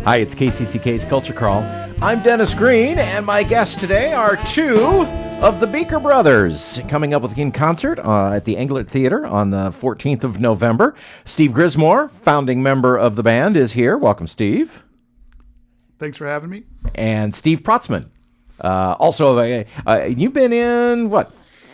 Hi, it's KCCK's Culture Crawl. I'm Dennis Green, and my guests today are two of the Beaker Brothers, coming up in concert at the Engler Theater on the 14th of November. Steve Grismore, founding member of the band, is here. Welcome, Steve. Thanks for having me. And Steve Protzman. You've been in, 4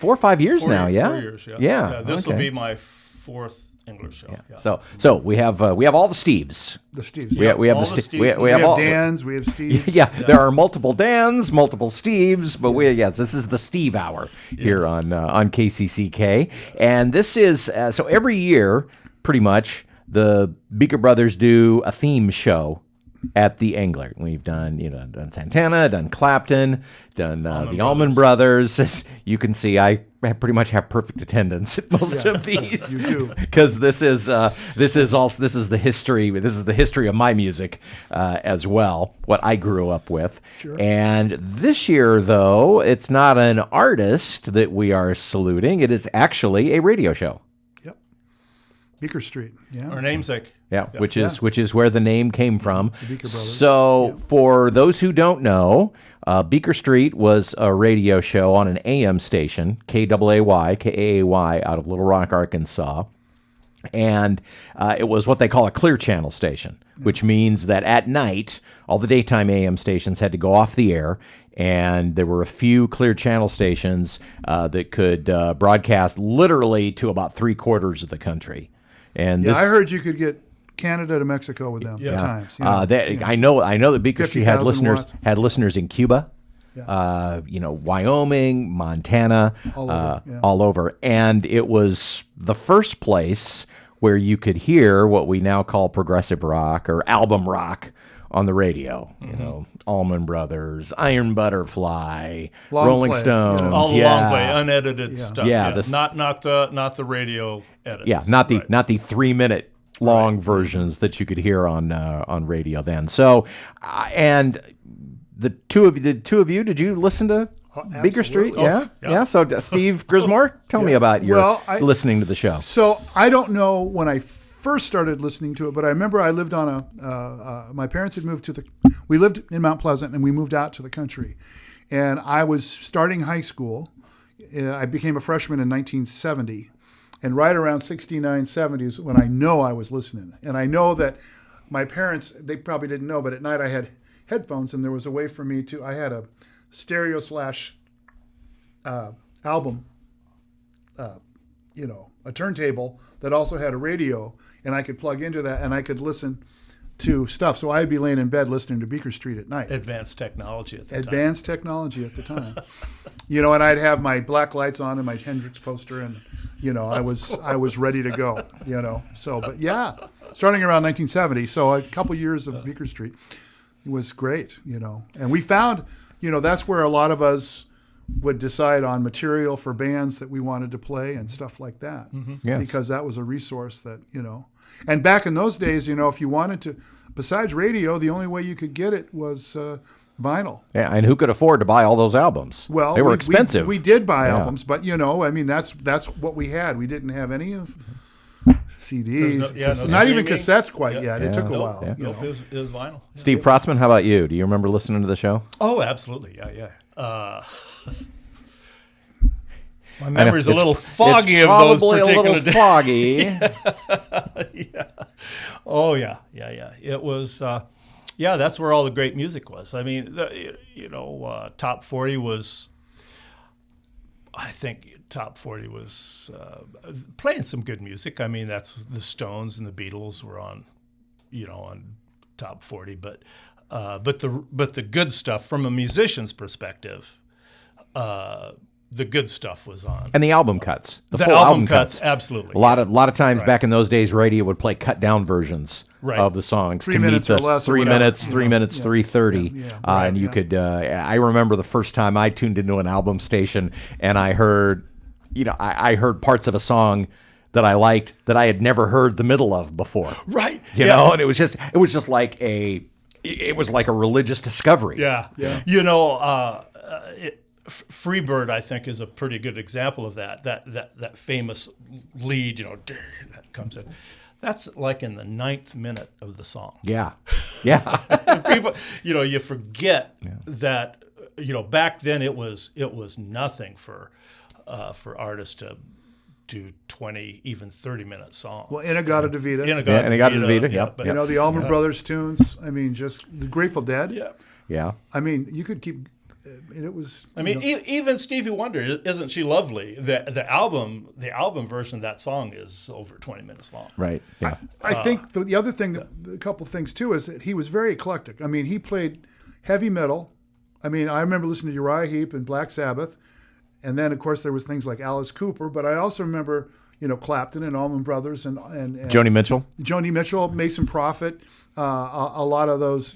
or 5 years now, yeah? 4 years, yeah. Yeah, This will okay. be my fourth English show. Yeah. So we have all the Steves. The Steves. We have all the the Steves. Steves. We have all Dans, we have Steves. Yeah, there are multiple Dans, multiple Steves, but this is the Steve Hour here on KCCK, and this is so every year, pretty much, the Beaker Brothers do a theme show at the Engler. We've done Santana, done Clapton, done the Allman Brothers. As you can see, I pretty much have perfect attendance at most of these. You do, because this is the history. This is the history of my music as well. What I grew up with. Sure. And this year, though, it's not an artist that we are saluting. It is actually a radio show. Yep. Beaker Street. Yeah. Our namesake. Yeah, which is where the name came from. The Beaker Brothers. So, for those who don't know, Beaker Street was a radio show on an AM station, KAAY, out of Little Rock, Arkansas. And it was what they call a clear channel station, which means that at night, all the daytime AM stations had to go off the air, and there were a few clear channel stations that could broadcast literally to about 3/4 of the country. And I heard you could get Canada to Mexico with them at times. I know that Beaker Street had 50,000 watts. listeners in Cuba, Wyoming, Montana, all over, and it was the first place where you could hear what we now call progressive rock or album rock on the radio. Mm-hmm. Allman Brothers, Iron Butterfly, Long Rolling play, Stones, All the long way, unedited stuff. Yeah, not the radio edits. Yeah, not the 3-minute long versions that you could hear on radio then. So, and the two of you, did you listen to Beaker Street? Yeah. So, Steve Grismore, tell me about your listening to the show. So I don't know when I first started listening to it, but I remember I lived on my parents had moved we lived in Mount Pleasant, and we moved out to the country. And I was starting high school. I became a freshman in 1970. And right around 69, 70 is when I know I was listening. And I know that my parents, they probably didn't know, but at night I had headphones, and there was a way for me I had a stereo / album, a turntable that also had a radio, and I could plug into that, and I could listen to stuff. So I'd be laying in bed listening to Beaker Street at night. Advanced technology at the time. Advanced technology at the time. And I'd have my black lights on and my Hendrix poster, and I was ready to go. So, but yeah, starting around 1970. So a couple years of Beaker Street, it was great. And we found, that's where a lot of us would decide on material for bands that we wanted to play and stuff like that. Mm-hmm. Yes. Because that was a resource that, And back in those days, if you wanted to, besides radio, the only way you could get it was vinyl. Yeah, and who could afford to buy all those albums? Well, they were expensive. We did buy albums, but that's what we had. We didn't have any of CDs, not even cassettes quite yet. It took a while. It was vinyl. Steve Protzman, how about you? Do you remember listening to the show? Oh, absolutely. Yeah. My memory's a little foggy of those particular days. Foggy. Yeah. Oh, yeah. It was, that's where all the great music was. I mean, Top 40 was, I think Top 40 was playing some good music. I mean, that's the Stones and the Beatles were on Top 40, but the good stuff from a musician's perspective, the good stuff was on. And the album cuts. The full album cuts, absolutely. A lot of times back in those days, radio would play cut down versions of the songs 3 minutes or less. 3 minutes, 3:30. And you could. I remember the first time I tuned into an album station, and I heard, I heard parts of a song that I liked that I had never heard the middle of before. Right. And it was just like a religious discovery. Yeah. Freebird, I think, is a pretty good example of that. That famous lead, that comes in. That's like in the 9th minute of the song. Yeah. Yeah. People, you forget that, back then it was nothing for artists to do 20, even 30-minute songs. Well, Inagata-Davida. Inagata-Davida, yeah. But, The Allman Brothers tunes. I mean, just the Grateful Dead. yeah. Yeah. I mean, you could keep. It was. I mean, even Stevie Wonder, Isn't She Lovely? The album version of that song is over 20 minutes long. Right. Yeah. I think the other thing, a couple things too, is that he was very eclectic. I mean, he played heavy metal. I mean, I remember listening to Uriah Heep and Black Sabbath, and then of course there was things like Alice Cooper. But I also remember, Clapton and Allman Brothers and Joni Mitchell, Mason Prophet, a lot of those,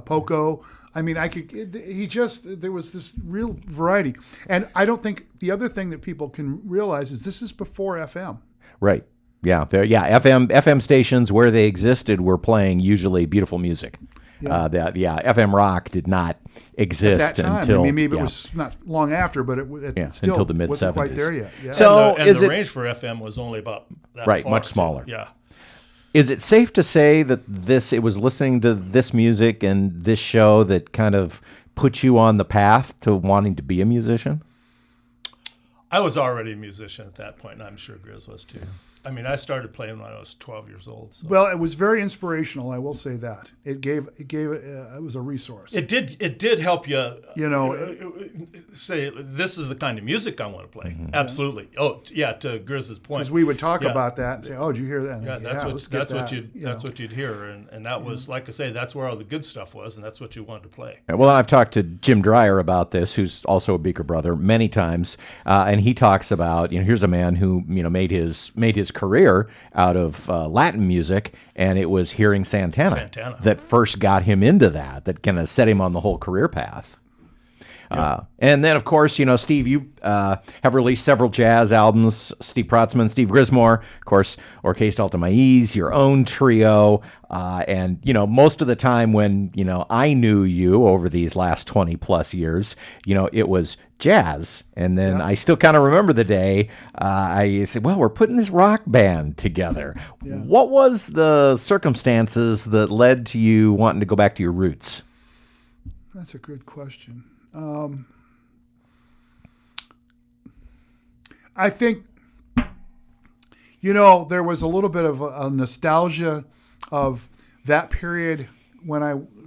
Poco. I mean, there was this real variety. And I don't think the other thing that people can realize is this is before FM. Right. Yeah. FM stations where they existed were playing usually beautiful music. FM rock did not exist at that time. until Maybe it was not long after, but it still until the mid-70s. wasn't quite there yet. Yeah. So the range for FM was only about that right, far, much smaller. Yeah. Is it safe to say that it was listening to this music and this show that kind of put you on the path to wanting to be a musician? I was already a musician at that point, and I'm sure Grizz was too. I mean, I started playing when I was 12 years old. So. Well, it was very inspirational. I will say that it was a resource. It did help you. Say this is the kind of music I want to play. Mm-hmm. Absolutely. Oh, yeah. To Grizz's point, because we would talk about that and say, "Oh, did you hear that?" And that's what you'd hear, and that was like I say, that's where all the good stuff was, and that's what you wanted to play. Well, I've talked to Jim Dreyer about this, who's also a Beaker brother, many times, and he talks about here's a man who made his career out of Latin music, and it was hearing Santana that first got him into that kind of set him on the whole career path. And then, of course, Steve, you have released several jazz albums. Steve Protzman, Steve Grismore, of course, Orchestre Alta Maiz, your own trio. And, most of the time when, I knew you over these last 20 plus years, it was jazz. And then I still kind of remember the day I said, well, we're putting this rock band together. Yeah. What was the circumstances that led to you wanting to go back to your roots? That's a good question. I think, there was a little bit of a nostalgia of that period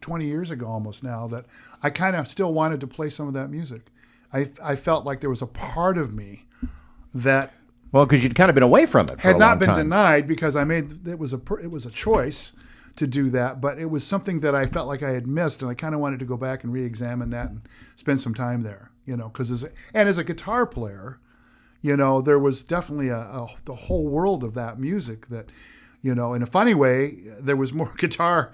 20 years ago almost now, that I kind of still wanted to play some of that music. I felt like there was a part of me that... Well, because you'd kind of been away from it for had a not long been time. denied, because it was a choice to do that, but it was something that I felt like I had missed, and I kind of wanted to go back and re-examine that and spend some time there, because as a guitar player, there was definitely the whole world of that music that, in a funny way, there was more guitar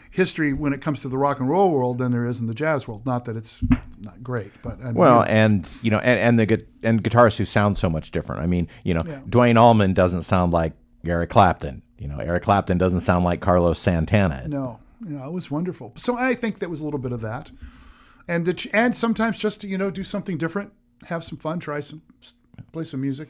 history when it comes to the rock and roll world than there is in the jazz world. Not that it's not great, but and guitarists who sound so much different. I mean, Duane Allman doesn't sound like Eric Clapton. Eric Clapton doesn't sound like Carlos Santana. No, it was wonderful. So I think that was a little bit of that, and sometimes just to do something different, have some fun, play some music.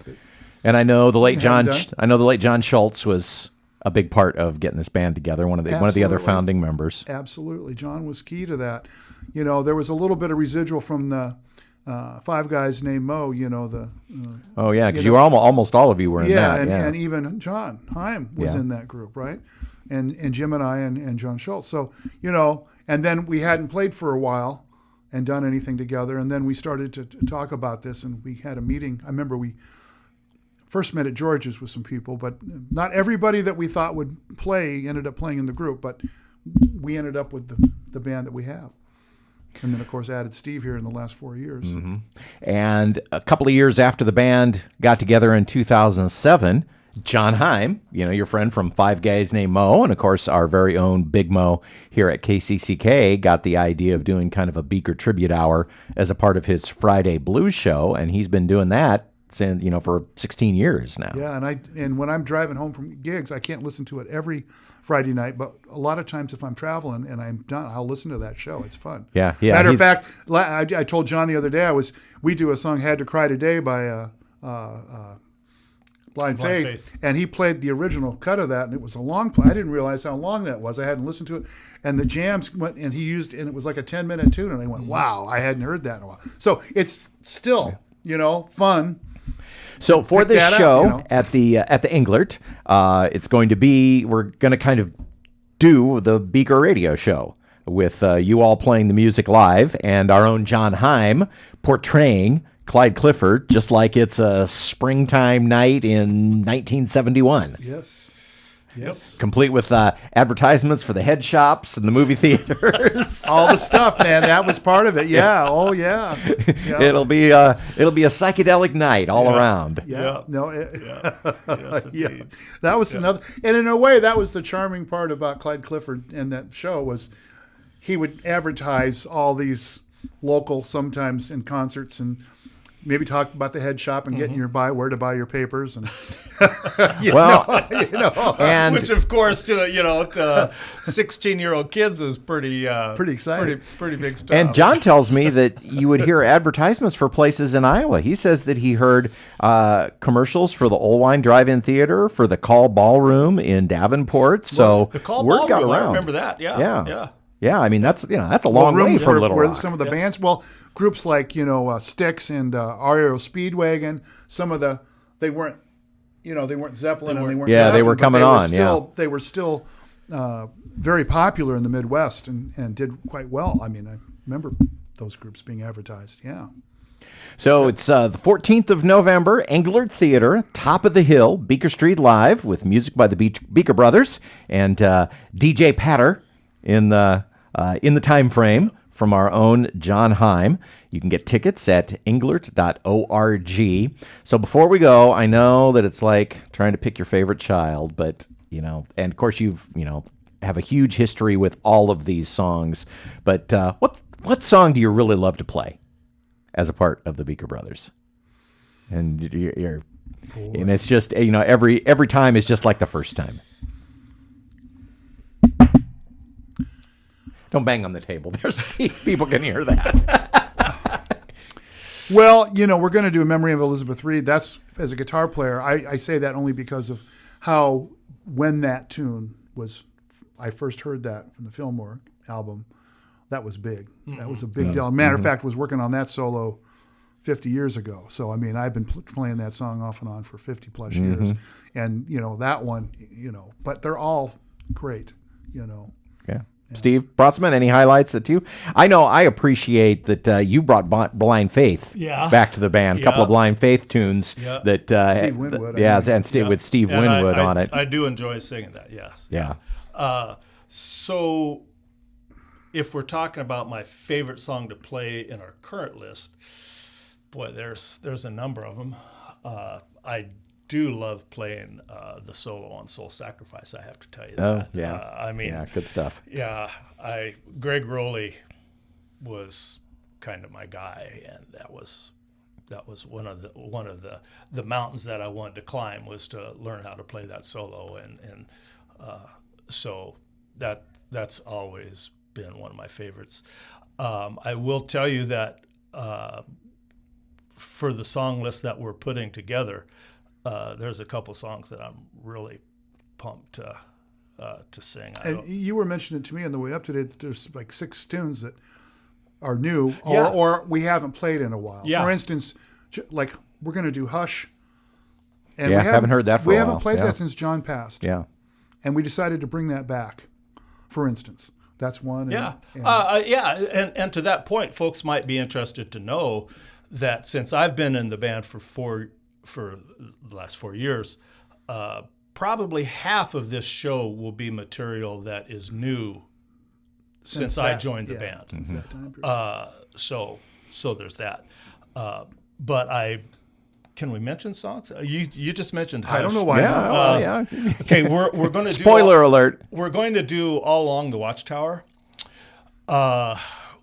And I know the late John Schultz was a big part of getting this band together. One of the other founding members. Absolutely, John was key to that. There was a little bit of residual from the five guys named Mo. Because you were almost all of you were in that. And even John Heim was in that group, right? And Jim and I and John Schultz. So and then we hadn't played for a while and done anything together, and then we started to talk about this, and we had a meeting. I remember we first met at George's with some people, but not everybody that we thought would play ended up playing in the group, but we ended up with the band that we have. And then, of course, added Steve here in the last 4 years. Mm-hmm. And a couple of years after the band got together in 2007, John Heim, your friend from Five Guys Named Mo, and, of course, our very own Big Mo here at KCCK, got the idea of doing kind of a Beaker tribute hour as a part of his Friday Blues show, and he's been doing that since, for 16 years now. Yeah, and when I'm driving home from gigs, I can't listen to it every Friday night, but a lot of times if I'm traveling and I'm done, I'll listen to that show. It's fun. Yeah. Matter of fact, I told John the other day we do a song "Had to Cry Today" by Blind Blind Faith, Faith. and he played the original cut of that, and it was a long play. I didn't realize how long that was. I hadn't listened to it, and the jams went, and and it was like a 10-minute tune, and I went, wow, I hadn't heard that in a while. So it's still, fun. So for Pick this that up, show at the Englert, it's going to be, we're going to kind of do the Beaker radio show with you all playing the music live and our own John Heim portraying Clyde Clifford, just like it's a springtime night in 1971. Yes. Complete with advertisements for the head shops and the movie theaters. All the stuff, man. That was part of it. Yeah. Oh, yeah. It'll be a psychedelic night all around. Yeah. No. Yes, indeed. That was another, and in a way, that was the charming part about Clyde Clifford and that show was he would advertise all these local, sometimes in concerts, and maybe talk about the head shop and getting where to buy your papers, and and which of course to 16-year-old kids was pretty exciting, pretty big stuff. And John tells me that you would hear advertisements for places in Iowa. He says that he heard commercials for the Old Wine Drive-In Theater, for the Call Ballroom in Davenport. So the Call word got Ballroom, around. I remember that. Yeah. Yeah, I mean that's a long way from Little where Rock. some of the bands, groups like Styx and REO Speedwagon, they weren't Zeppelin and they weren't. Yeah, Gavin, they were but coming on. They were still very popular in the Midwest and did quite well. I mean, I remember those groups being advertised. Yeah. So it's the 14th of November, Englert Theater, top of the hill, Beaker Street Live, with music by the Beaker Brothers and DJ Patter in the time frame from our own John Heim. You can get tickets at englert.org. So before we go, I know that it's like trying to pick your favorite child, but and of course you've have a huge history with all of these songs. But what song do you really love to play as a part of the Beaker Brothers? And and it's just every time is just like the first time. Don't bang on the table. There's people can hear that. Well, we're going to do a memory of Elizabeth Reed. That's, as a guitar player, I say that only because of when that tune was, I first heard that from the Fillmore album. That was big. That was a big deal. Matter of fact, was working on that solo 50 years ago. So, I mean, I've been playing that song off and on for 50 plus years. And, that one, but they're all great, Yeah. Steve Brotzman, any highlights that you? I know I appreciate that you brought Blind Faith back to the band. A couple of Blind Faith tunes that Steve Winwood. with Steve Winwood on it. I do enjoy singing that. Yes. Yeah. So, if we're talking about my favorite song to play in our current list, boy, there's a number of them. I do love playing the solo on Soul Sacrifice, I have to tell you that. Oh, yeah. Good stuff. Yeah, Greg Rowley was kind of my guy, and that was one of the mountains that I wanted to climb, was to learn how to play that solo, and so that's always been one of my favorites. I will tell you that for the song list that we're putting together, there's a couple songs that I'm really pumped to sing. And you were mentioning to me on the way up today that there's like 6 tunes that are new or we haven't played in a while. Yeah. For instance, like we're going to do Hush. And we haven't heard that for a while. We haven't played that since John passed. Yeah. And we decided to bring that back, for instance. That's one. And to that point, folks might be interested to know that since I've been in the band for the last 4 years, probably half of this show will be material that is new since I joined the band. Since that time period. So there's that. But can we mention songs? You just mentioned Hush. I don't know why. Okay, we're going to do Spoiler alert. We're going to do All Along the Watchtower,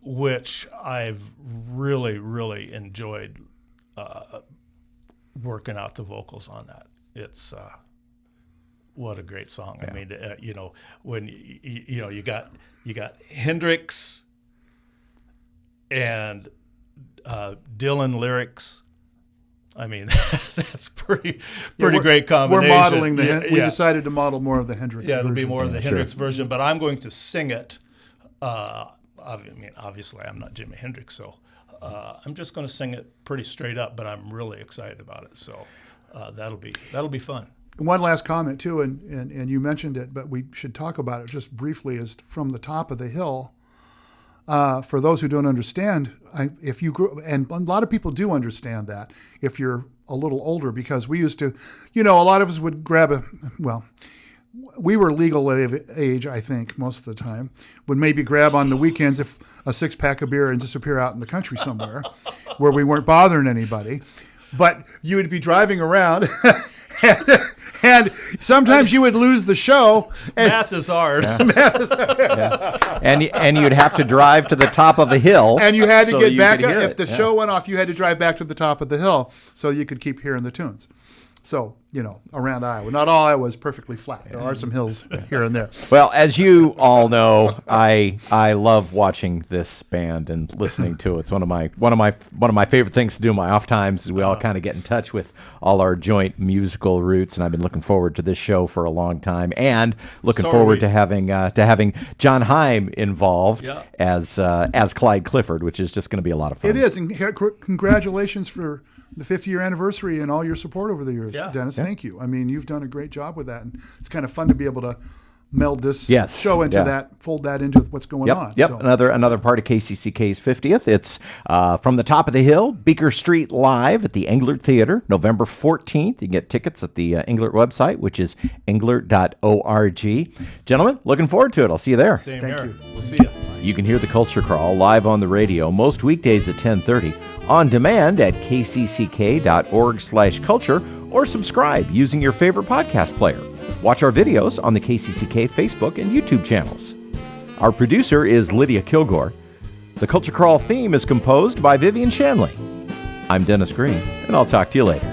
which I've really, really enjoyed working out the vocals on that. It's what a great song. Yeah. I mean, when you got Hendrix and Dylan lyrics. I mean, that's pretty great combination. We're modeling we Yeah. decided to model more of the Hendrix Yeah, it'll version. be more of the sure. Hendrix version, but I'm going to sing it. I mean, obviously, I'm not Jimi Hendrix, so I'm just going to sing it pretty straight up. But I'm really excited about it, so that'll be fun. One last comment too, and you mentioned it, but we should talk about it just briefly. Is from the top of the hill. For those who don't understand, if you grew, and a lot of people do understand that if you're a little older, because we used to, a lot of us would grab we were legal age, I think, most of the time, would maybe grab on the weekends if a 6-pack of beer and disappear out in the country somewhere where we weren't bothering anybody. But you would be driving around and sometimes you would lose the show. And Math is hard. Yeah. And you'd have to drive to the top of the hill. And you had to so get you back could up. hear If it. the show went off, you had to drive back to the top of the hill so you could keep hearing the tunes. So, around Iowa. Not all Iowa is perfectly flat. There are some hills here and there. Well, as you all know, I love watching this band and listening to it. It's one of my favorite things to do in my off times. Is we all kind of get in touch with all our joint musical roots, and I've been looking forward to this show for a long time, and looking forward to having John Heim involved as Clyde Clifford, which is just going to be a lot of fun. It is, and congratulations for the 50-year anniversary and all your support over the years, Dennis. Thank you. I mean, you've done a great job with that, and it's kind of fun to be able to meld this show into that, fold that into what's going on. Yep, So. another part of KCCK's 50th. It's from the top of the hill, Beaker Street Live at the Englert Theater, November 14th. You can get tickets at the Englert website, which is englert.org. Gentlemen, looking forward to it. I'll see you there. Same Thank here. you. We'll see you. You can hear the Culture Crawl live on the radio most weekdays at 10:30, on demand at kcck.org/culture, or subscribe using your favorite podcast player. Watch our videos on the KCCK Facebook and YouTube channels. Our producer is Lydia Kilgore. The Culture Crawl theme is composed by Vivian Shanley. I'm Dennis Green, and I'll talk to you later.